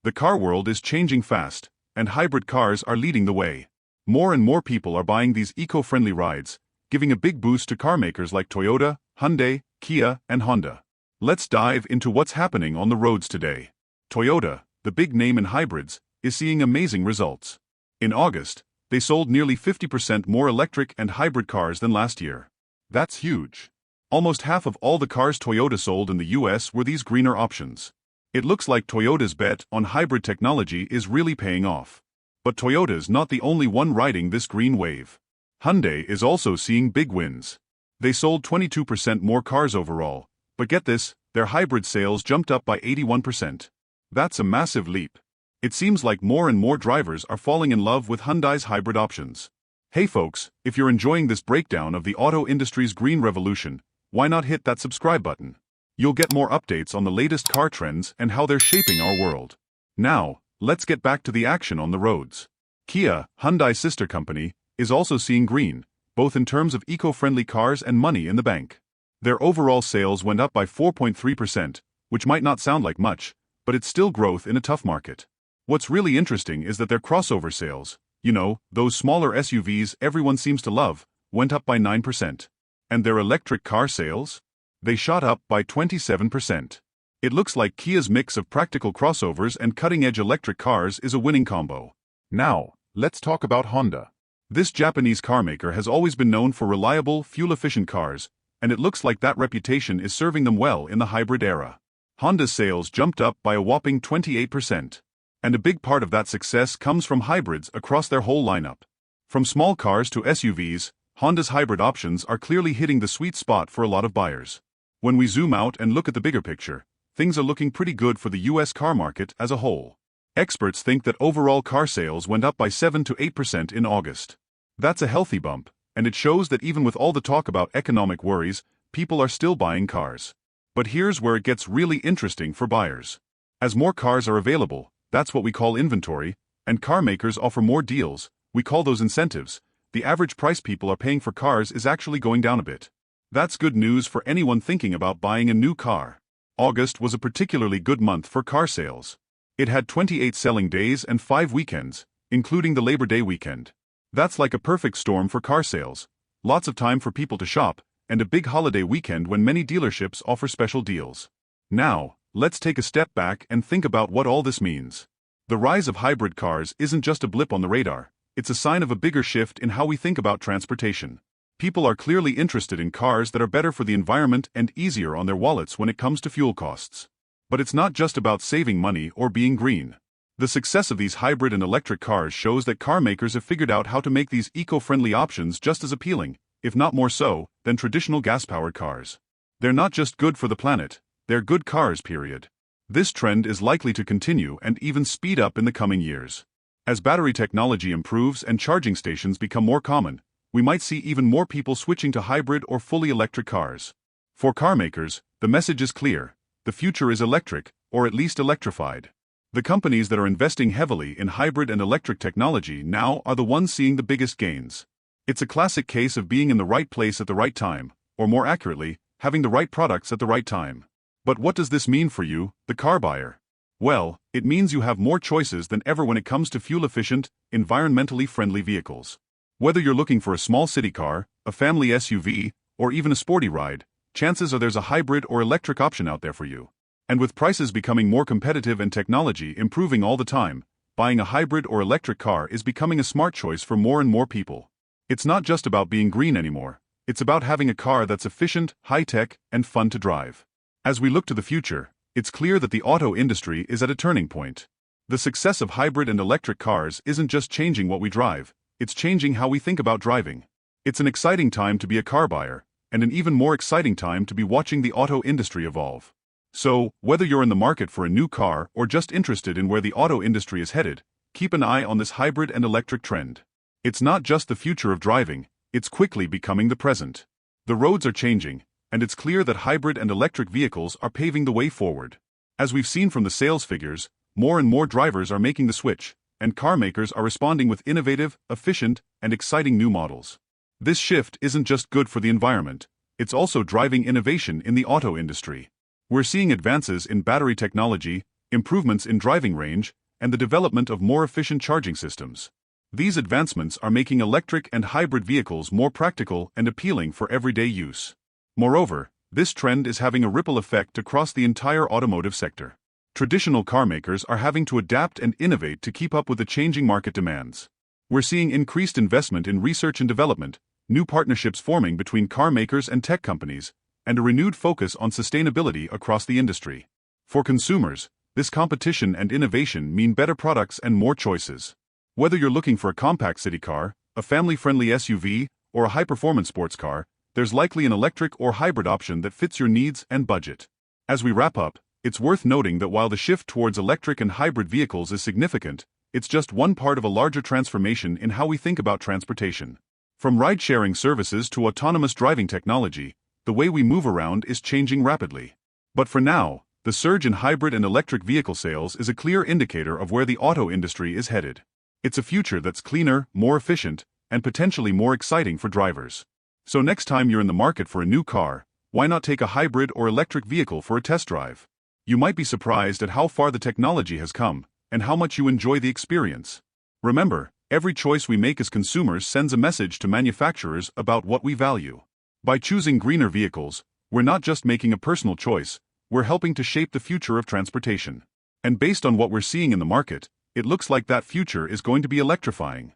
The car world is changing fast, and hybrid cars are leading the way. More and more people are buying these eco-friendly rides, giving a big boost to car makers like Toyota, Hyundai, Kia, and Honda. Let's dive into what's happening on the roads today. Toyota, the big name in hybrids, is seeing amazing results. In August, they sold nearly 50% more electric and hybrid cars than last year. That's huge. Almost half of all the cars Toyota sold in the US were these greener options. It looks like Toyota's bet on hybrid technology is really paying off. But Toyota's not the only one riding this green wave. Hyundai is also seeing big wins. They sold 22% more cars overall, but get this, their hybrid sales jumped up by 81%. That's a massive leap. It seems like more and more drivers are falling in love with Hyundai's hybrid options. Hey folks, if you're enjoying this breakdown of the auto industry's green revolution, why not hit that subscribe button? You'll get more updates on the latest car trends and how they're shaping our world. Now, let's get back to the action on the roads. Kia, Hyundai's sister company, is also seeing green, both in terms of eco-friendly cars and money in the bank. Their overall sales went up by 4.3%, which might not sound like much, but it's still growth in a tough market. What's really interesting is that their crossover sales, those smaller SUVs everyone seems to love, went up by 9%. And their electric car sales? They shot up by 27%. It looks like Kia's mix of practical crossovers and cutting-edge electric cars is a winning combo. Now, let's talk about Honda. This Japanese carmaker has always been known for reliable, fuel-efficient cars, and it looks like that reputation is serving them well in the hybrid era. Honda's sales jumped up by a whopping 28%. And a big part of that success comes from hybrids across their whole lineup. From small cars to SUVs, Honda's hybrid options are clearly hitting the sweet spot for a lot of buyers. When we zoom out and look at the bigger picture, things are looking pretty good for the US car market as a whole. Experts think that overall car sales went up by 7 to 8% in August. That's a healthy bump, and it shows that even with all the talk about economic worries, people are still buying cars. But here's where it gets really interesting for buyers. As more cars are available, that's what we call inventory, and car makers offer more deals, we call those incentives. The average price people are paying for cars is actually going down a bit. That's good news for anyone thinking about buying a new car. August was a particularly good month for car sales. It had 28 selling days and 5 weekends, including the Labor Day weekend. That's like a perfect storm for car sales. Lots of time for people to shop, and a big holiday weekend when many dealerships offer special deals. Now, let's take a step back and think about what all this means. The rise of hybrid cars isn't just a blip on the radar, it's a sign of a bigger shift in how we think about transportation. People are clearly interested in cars that are better for the environment and easier on their wallets when it comes to fuel costs. But it's not just about saving money or being green. The success of these hybrid and electric cars shows that car makers have figured out how to make these eco-friendly options just as appealing, if not more so, than traditional gas-powered cars. They're not just good for the planet, they're good cars, period. This trend is likely to continue and even speed up in the coming years. As battery technology improves and charging stations become more common, we might see even more people switching to hybrid or fully electric cars. For car makers, the message is clear. The future is electric, or at least electrified. The companies that are investing heavily in hybrid and electric technology now are the ones seeing the biggest gains. It's a classic case of being in the right place at the right time, or more accurately, having the right products at the right time. But what does this mean for you, the car buyer? Well, it means you have more choices than ever when it comes to fuel-efficient, environmentally friendly vehicles. Whether you're looking for a small city car, a family SUV, or even a sporty ride, chances are there's a hybrid or electric option out there for you. And with prices becoming more competitive and technology improving all the time, buying a hybrid or electric car is becoming a smart choice for more and more people. It's not just about being green anymore, it's about having a car that's efficient, high-tech, and fun to drive. As we look to the future, it's clear that the auto industry is at a turning point. The success of hybrid and electric cars isn't just changing what we drive, it's changing how we think about driving. It's an exciting time to be a car buyer, and an even more exciting time to be watching the auto industry evolve. So, whether you're in the market for a new car or just interested in where the auto industry is headed, keep an eye on this hybrid and electric trend. It's not just the future of driving, it's quickly becoming the present. The roads are changing, and it's clear that hybrid and electric vehicles are paving the way forward. As we've seen from the sales figures, more and more drivers are making the switch, and car makers are responding with innovative, efficient, and exciting new models. This shift isn't just good for the environment, it's also driving innovation in the auto industry. We're seeing advances in battery technology, improvements in driving range, and the development of more efficient charging systems. These advancements are making electric and hybrid vehicles more practical and appealing for everyday use. Moreover, this trend is having a ripple effect across the entire automotive sector. Traditional car makers are having to adapt and innovate to keep up with the changing market demands. We're seeing increased investment in research and development, new partnerships forming between car makers and tech companies, and a renewed focus on sustainability across the industry. For consumers, this competition and innovation mean better products and more choices. Whether you're looking for a compact city car, a family-friendly SUV, or a high-performance sports car, there's likely an electric or hybrid option that fits your needs and budget. As we wrap up, it's worth noting that while the shift towards electric and hybrid vehicles is significant, it's just one part of a larger transformation in how we think about transportation. From ride-sharing services to autonomous driving technology, the way we move around is changing rapidly. But for now, the surge in hybrid and electric vehicle sales is a clear indicator of where the auto industry is headed. It's a future that's cleaner, more efficient, and potentially more exciting for drivers. So next time you're in the market for a new car, why not take a hybrid or electric vehicle for a test drive? You might be surprised at how far the technology has come, and how much you enjoy the experience. Remember, every choice we make as consumers sends a message to manufacturers about what we value. By choosing greener vehicles, we're not just making a personal choice, we're helping to shape the future of transportation. And based on what we're seeing in the market, it looks like that future is going to be electrifying.